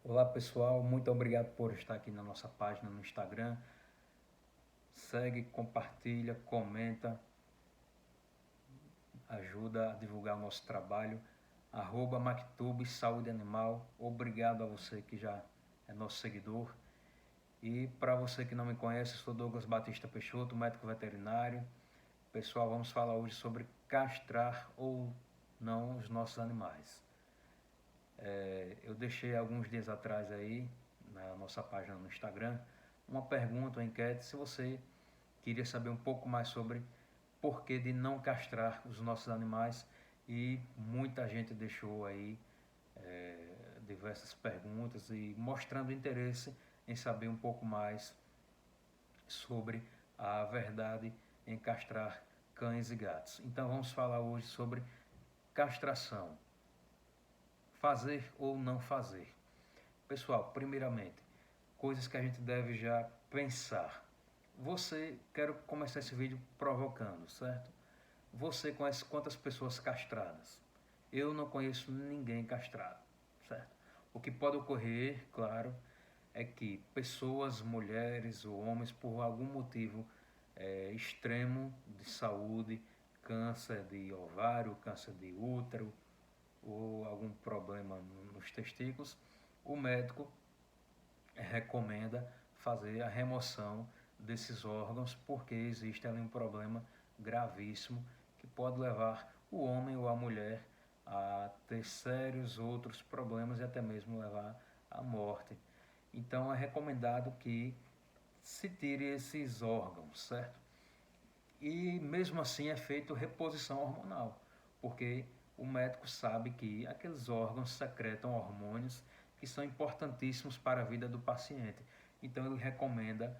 Olá pessoal, muito obrigado por estar aqui na nossa página no Instagram. Segue, compartilha, comenta, ajuda a divulgar o nosso trabalho. @Mactube Saúde Animal. Obrigado a você que já é nosso seguidor. E para você que não me conhece, eu sou Douglas Batista Peixoto, médico veterinário. Pessoal, vamos falar hoje sobre castrar ou não os nossos animais. Eu deixei alguns dias atrás aí, na nossa página no Instagram, uma pergunta, uma enquete, se você queria saber um pouco mais sobre porquê de não castrar os nossos animais, e muita gente deixou aí diversas perguntas e mostrando interesse em saber um pouco mais sobre a verdade em castrar cães e gatos. Então vamos falar hoje sobre castração, fazer ou não fazer. Pessoal, primeiramente, coisas que a gente deve já pensar. Quero começar esse vídeo provocando, certo? Você conhece quantas pessoas castradas? Eu não conheço ninguém castrado, certo? O que pode ocorrer, claro, é que pessoas, mulheres ou homens, por algum motivo extremo de saúde, câncer de ovário, câncer de útero ou algum problema nos testículos, o médico recomenda fazer a remoção desses órgãos, porque existe ali um problema gravíssimo que pode levar o homem ou a mulher a ter sérios outros problemas e até mesmo levar à morte. Então é recomendado que se tire esses órgãos, certo? E mesmo assim é feito reposição hormonal, porque o médico sabe que aqueles órgãos secretam hormônios que são importantíssimos para a vida do paciente. Então ele recomenda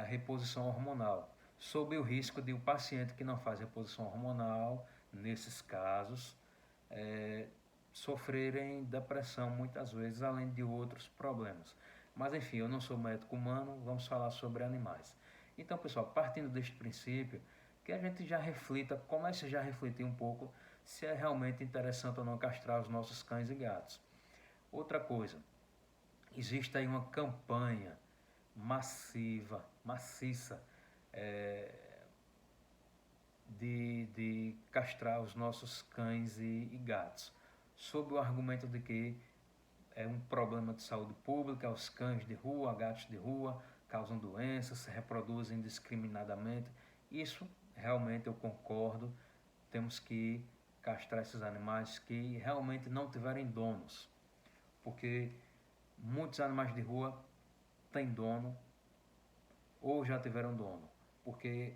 a reposição hormonal, sob o risco de o paciente que não faz reposição hormonal, nesses casos, é, sofrerem depressão muitas vezes, além de outros problemas. Mas enfim, eu não sou médico humano, vamos falar sobre animais. Então, pessoal, partindo deste princípio, que a gente já reflita, comece já a refletir um pouco se é realmente interessante ou não castrar os nossos cães e gatos. Outra coisa, existe aí uma campanha maciça, é, de castrar os nossos cães e gatos, sob o argumento de que é um problema de saúde pública, os cães de rua, gatos de rua, causam doenças, se reproduzem indiscriminadamente. Isso realmente eu concordo, temos que castrar esses animais que realmente não tiverem donos, porque muitos animais de rua têm dono ou já tiveram dono, porque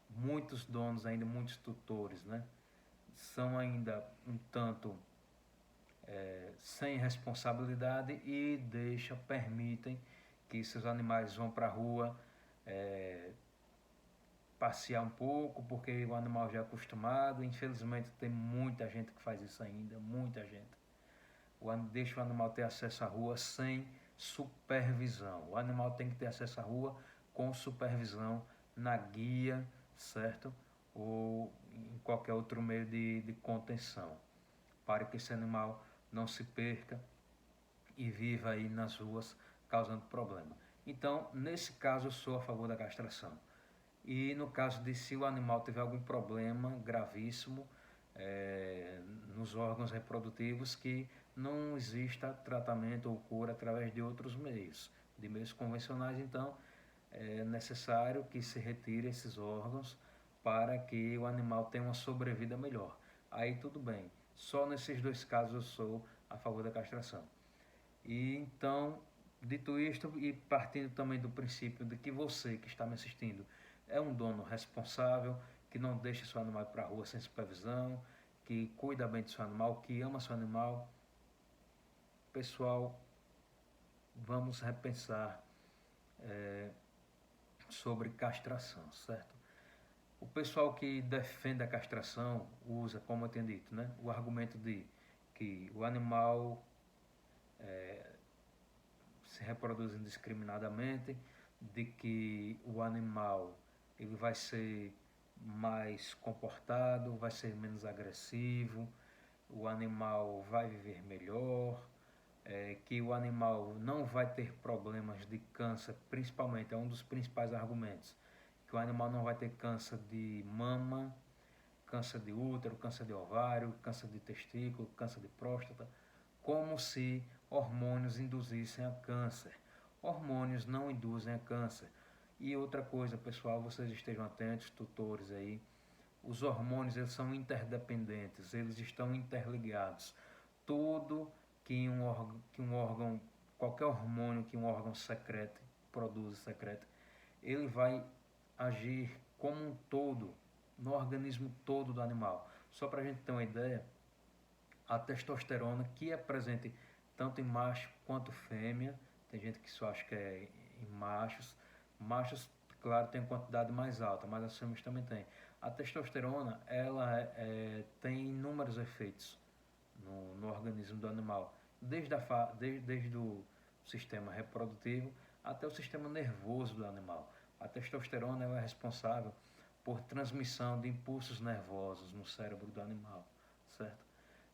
muitos donos ainda, muitos tutores, né, são ainda um tanto sem responsabilidade e permitem que seus animais vão para a rua passear um pouco, porque o animal já é acostumado. Infelizmente tem muita gente que faz isso ainda, muita gente. Deixa o animal ter acesso à rua sem supervisão. O animal tem que ter acesso à rua com supervisão na guia, certo? Ou em qualquer outro meio de contenção, para que esse animal não se perca e viva aí nas ruas causando problema. Então, nesse caso, eu sou a favor da castração. E no caso de se o animal tiver algum problema gravíssimo nos órgãos reprodutivos, que não exista tratamento ou cura através de outros meios, de meios convencionais, então é necessário que se retire esses órgãos para que o animal tenha uma sobrevida melhor. Aí tudo bem. Só nesses dois casos eu sou a favor da castração. E então, dito isto, e partindo também do princípio de que você que está me assistindo é um dono responsável, que não deixa seu animal para a rua sem supervisão, que cuida bem do seu animal, que ama seu animal, pessoal, vamos repensar sobre castração, certo? O pessoal que defende a castração usa, como eu tenho dito, né, o argumento de que o animal se reproduz indiscriminadamente, de que o animal ele vai ser mais comportado, vai ser menos agressivo, o animal vai viver melhor, que o animal não vai ter problemas de câncer, principalmente, é um dos principais argumentos, que o animal não vai ter câncer de mama, câncer de útero, câncer de ovário, câncer de testículo, câncer de próstata, como se hormônios induzissem a câncer. Hormônios não induzem a câncer. E outra coisa, pessoal, vocês estejam atentos, tutores aí, os hormônios eles são interdependentes, eles estão interligados. Tudo que um órgão, qualquer hormônio que um órgão secrete, produz, secreta, ele vai agir como um todo, no organismo todo do animal. Só para a gente ter uma ideia, a testosterona, que é presente tanto em macho quanto fêmea, tem gente que só acha que é em machos, claro, tem quantidade mais alta, mas as fêmeas também têm. A testosterona, ela tem inúmeros efeitos no organismo do animal, desde o sistema reprodutivo até o sistema nervoso do animal. A testosterona ela é responsável por transmissão de impulsos nervosos no cérebro do animal, certo?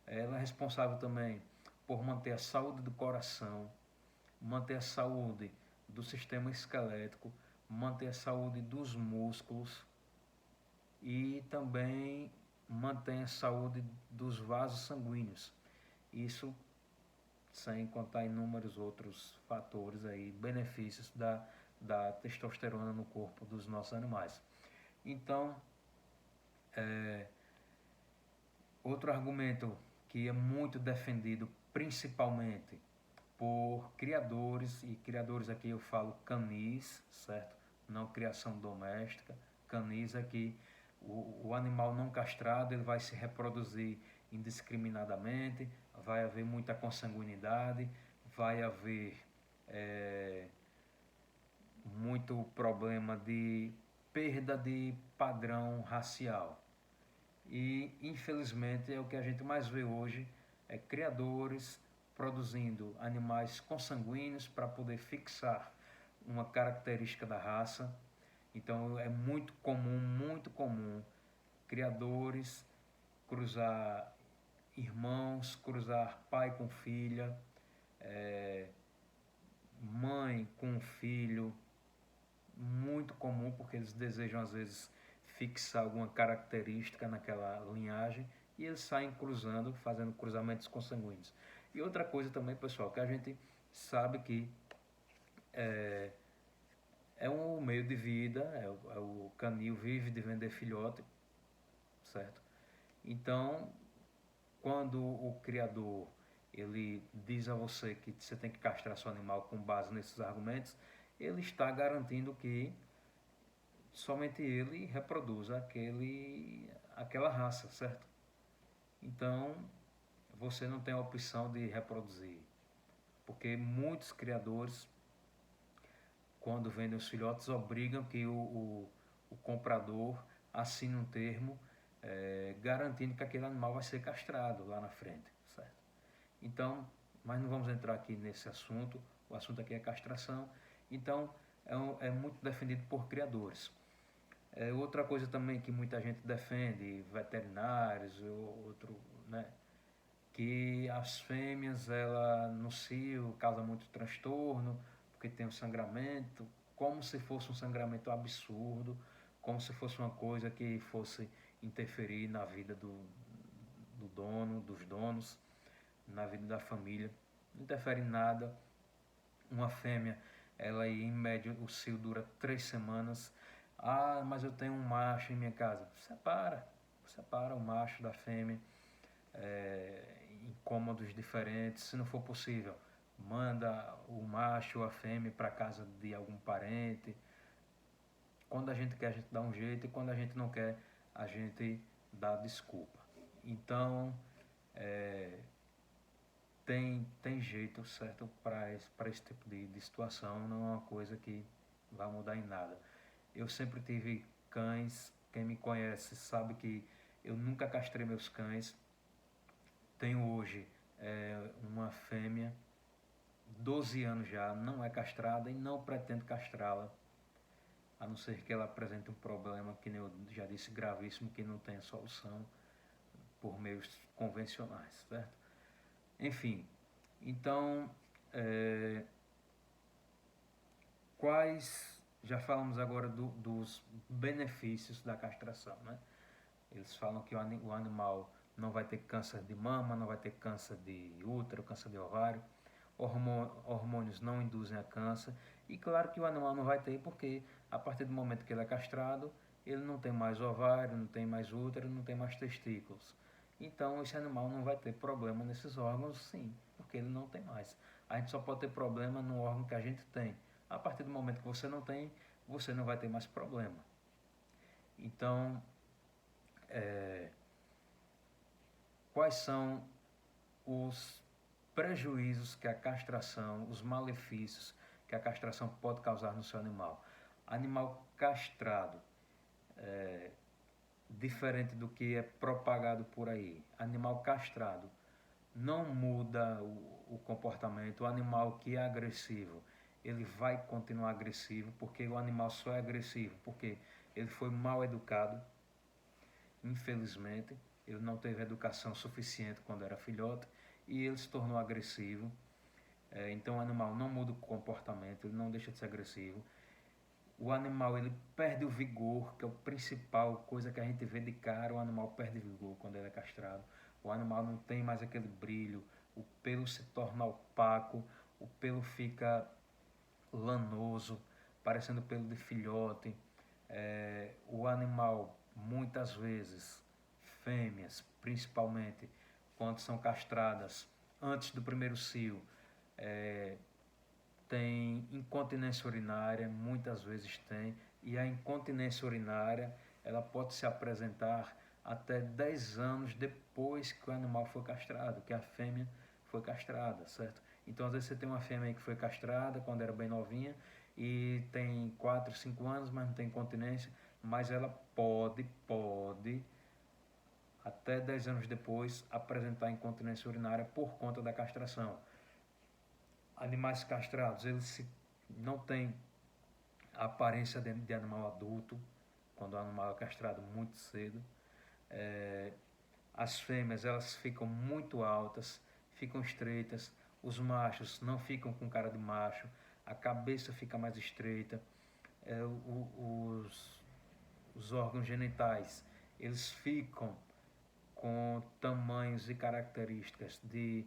Ela é responsável também por manter a saúde do coração, manter a saúde do sistema esquelético, manter a saúde dos músculos e também mantém a saúde dos vasos sanguíneos. Isso sem contar inúmeros outros fatores aí, benefícios da testosterona no corpo dos nossos animais. Então, outro argumento que é muito defendido principalmente por criadores, e criadores aqui eu falo canis, certo? Não criação doméstica. Canis é que o animal não castrado ele vai se reproduzir indiscriminadamente, vai haver muita consanguinidade, vai haver muito problema de perda de padrão racial. E infelizmente é o que a gente mais vê hoje, criadores produzindo animais consanguíneos para poder fixar uma característica da raça. Então é muito comum criadores cruzar irmãos, cruzar pai com filha, mãe com filho, muito comum porque eles desejam às vezes fixar alguma característica naquela linhagem e eles saem cruzando, fazendo cruzamentos consanguíneos. E outra coisa também, pessoal, que a gente sabe que é um meio de vida, o canil vive de vender filhote, certo? Então, quando o criador ele diz a você que você tem que castrar seu animal com base nesses argumentos, ele está garantindo que somente ele reproduza aquela raça, certo? Então, você não tem a opção de reproduzir, porque muitos criadores, quando vendem os filhotes, obrigam que o comprador assine um termo garantindo que aquele animal vai ser castrado lá na frente, certo? Então, mas não vamos entrar aqui nesse assunto, o assunto aqui é castração, então é muito defendido por criadores. Outra coisa também que muita gente defende, veterinários, né, que as fêmeas, ela no cio causa muito transtorno, porque tem um sangramento, como se fosse um sangramento absurdo, como se fosse uma coisa que fosse interferir na vida do dono, dos donos, na vida da família. Não interfere em nada. Uma fêmea, ela em média, o cio dura 3 semanas. Ah, mas eu tenho um macho em minha casa. Separa o macho da fêmea em cômodos diferentes. Se não for possível, manda o macho ou a fêmea para casa de algum parente. Quando a gente quer, a gente dá um jeito, e quando a gente não quer, a gente dá desculpa. Então, tem jeito certo para esse tipo de situação, não é uma coisa que vai mudar em nada. Eu sempre tive cães, quem me conhece sabe que eu nunca castrei meus cães. Tenho hoje uma fêmea, 12 anos já, não é castrada e não pretendo castrá-la, a não ser que ela apresente um problema, que eu já disse, gravíssimo, que não tenha solução por meios convencionais, certo? Enfim, Então, já falamos agora dos benefícios da castração, né? Eles falam que o animal não vai ter câncer de mama, não vai ter câncer de útero, câncer de ovário, hormônios não induzem a câncer, e claro que o animal não vai ter, porque a partir do momento que ele é castrado, ele não tem mais ovário, não tem mais útero, não tem mais testículos. Então esse animal não vai ter problema nesses órgãos, sim, porque ele não tem mais. A gente só pode ter problema no órgão que a gente tem. A partir do momento que você não tem, você não vai ter mais problema. Então, quais são os prejuízos que a castração, os malefícios que a castração pode causar no seu animal? Animal castrado, diferente do que é propagado por aí, animal castrado não muda o comportamento. O animal que é agressivo, ele vai continuar agressivo, porque o animal só é agressivo porque ele foi mal educado, infelizmente. Ele não teve educação suficiente quando era filhote e ele se tornou agressivo. Então o animal não muda o comportamento, ele não deixa de ser agressivo. O animal ele perde o vigor, que é a principal coisa que a gente vê de cara. O animal perde vigor quando ele é castrado. O animal não tem mais aquele brilho, o pelo se torna opaco, o pelo fica lanoso, parecendo pelo de filhote. O animal, muitas vezes, fêmeas principalmente, quando são castradas antes do primeiro cio, tem incontinência urinária, muitas vezes tem, e a incontinência urinária ela pode se apresentar até 10 anos depois que o animal foi castrado, que a fêmea foi castrada, certo? Então às vezes você tem uma fêmea que foi castrada quando era bem novinha e tem 4, 5 anos, mas não tem incontinência, mas ela pode até 10 anos depois apresentar incontinência urinária por conta da castração. Animais castrados, eles não têm a aparência de animal adulto, quando o animal é castrado muito cedo. As fêmeas, elas ficam muito altas, ficam estreitas, os machos não ficam com cara de macho, a cabeça fica mais estreita, os órgãos genitais, eles ficam com tamanhos e características de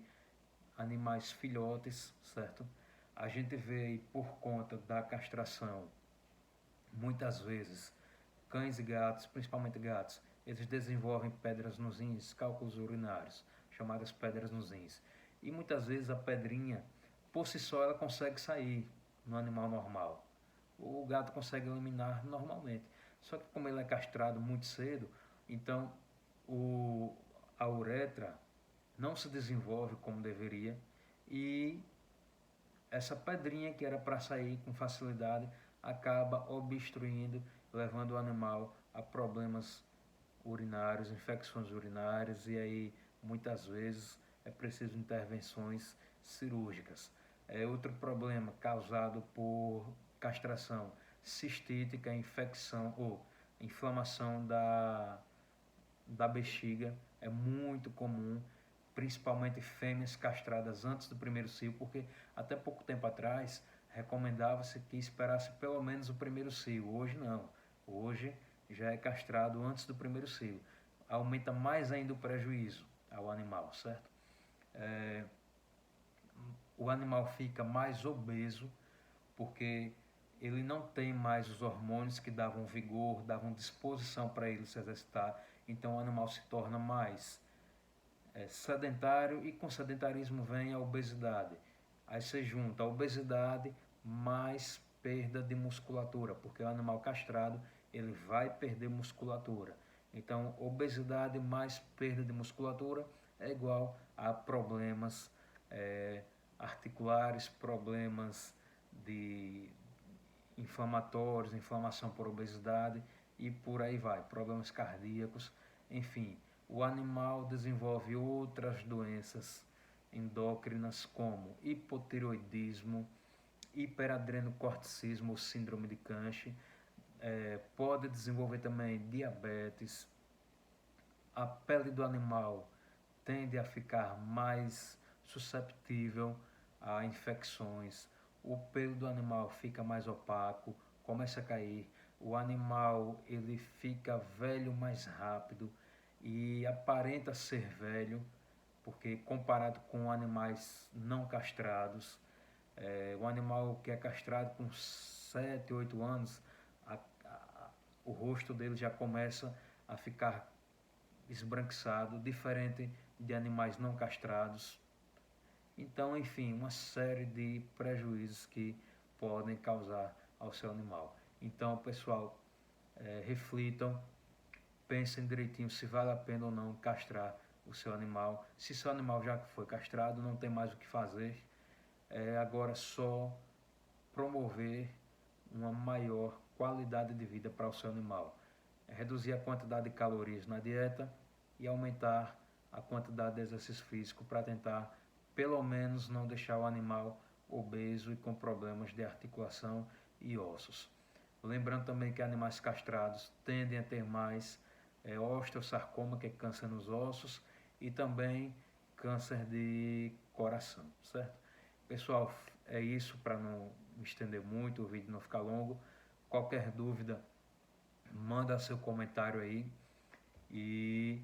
animais filhotes, certo? A gente vê aí, por conta da castração, muitas vezes, cães e gatos, principalmente gatos, eles desenvolvem pedras nos rins, cálculos urinários, chamadas pedras nos rins. E muitas vezes a pedrinha, por si só, ela consegue sair no animal normal. O gato consegue eliminar normalmente. Só que como ele é castrado muito cedo, então a uretra não se desenvolve como deveria e essa pedrinha que era para sair com facilidade acaba obstruindo, levando o animal a problemas urinários, infecções urinárias, e aí muitas vezes é preciso intervenções cirúrgicas. Outro problema causado por castração, cistítica, infecção ou inflamação da bexiga, é muito comum, principalmente fêmeas castradas antes do primeiro cio, porque até pouco tempo atrás recomendava-se que esperasse pelo menos o primeiro cio. Hoje não. Hoje já é castrado antes do primeiro cio. Aumenta mais ainda o prejuízo ao animal, certo? O animal fica mais obeso porque ele não tem mais os hormônios que davam vigor, davam disposição para ele se exercitar. Então o animal se torna mais sedentário, e com sedentarismo vem a obesidade. Aí você junta a obesidade mais perda de musculatura, porque o animal castrado ele vai perder musculatura. Então, obesidade mais perda de musculatura é igual a problemas articulares, problemas de inflamatórios, inflamação por obesidade e por aí vai, problemas cardíacos, enfim. O animal desenvolve outras doenças endócrinas como hipotireoidismo, hiperadrenocorticismo ou síndrome de Cushing, pode desenvolver também diabetes. A pele do animal tende a ficar mais susceptível a infecções, o pelo do animal fica mais opaco, começa a cair, o animal ele fica velho mais rápido e aparenta ser velho, porque comparado com animais não castrados, o animal que é castrado com 7, 8 anos, o rosto dele já começa a ficar esbranquiçado, diferente de animais não castrados. Então, enfim, uma série de prejuízos que podem causar ao seu animal. Então, pessoal, reflitam, pensem direitinho se vale a pena ou não castrar o seu animal. Se seu animal já foi castrado, não tem mais o que fazer. Agora só promover uma maior qualidade de vida para o seu animal. Reduzir a quantidade de calorias na dieta e aumentar a quantidade de exercício físico para tentar, pelo menos, não deixar o animal obeso e com problemas de articulação e ossos. Lembrando também que animais castrados tendem a ter mais osteosarcoma, que é câncer nos ossos, e também câncer de coração, certo? Pessoal, é isso, para não me estender muito, o vídeo não ficar longo. Qualquer dúvida, manda seu comentário aí. E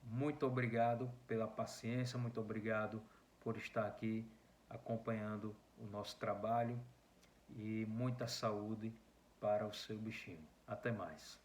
muito obrigado pela paciência, muito obrigado por estar aqui acompanhando o nosso trabalho e muita saúde para o seu bichinho. Até mais.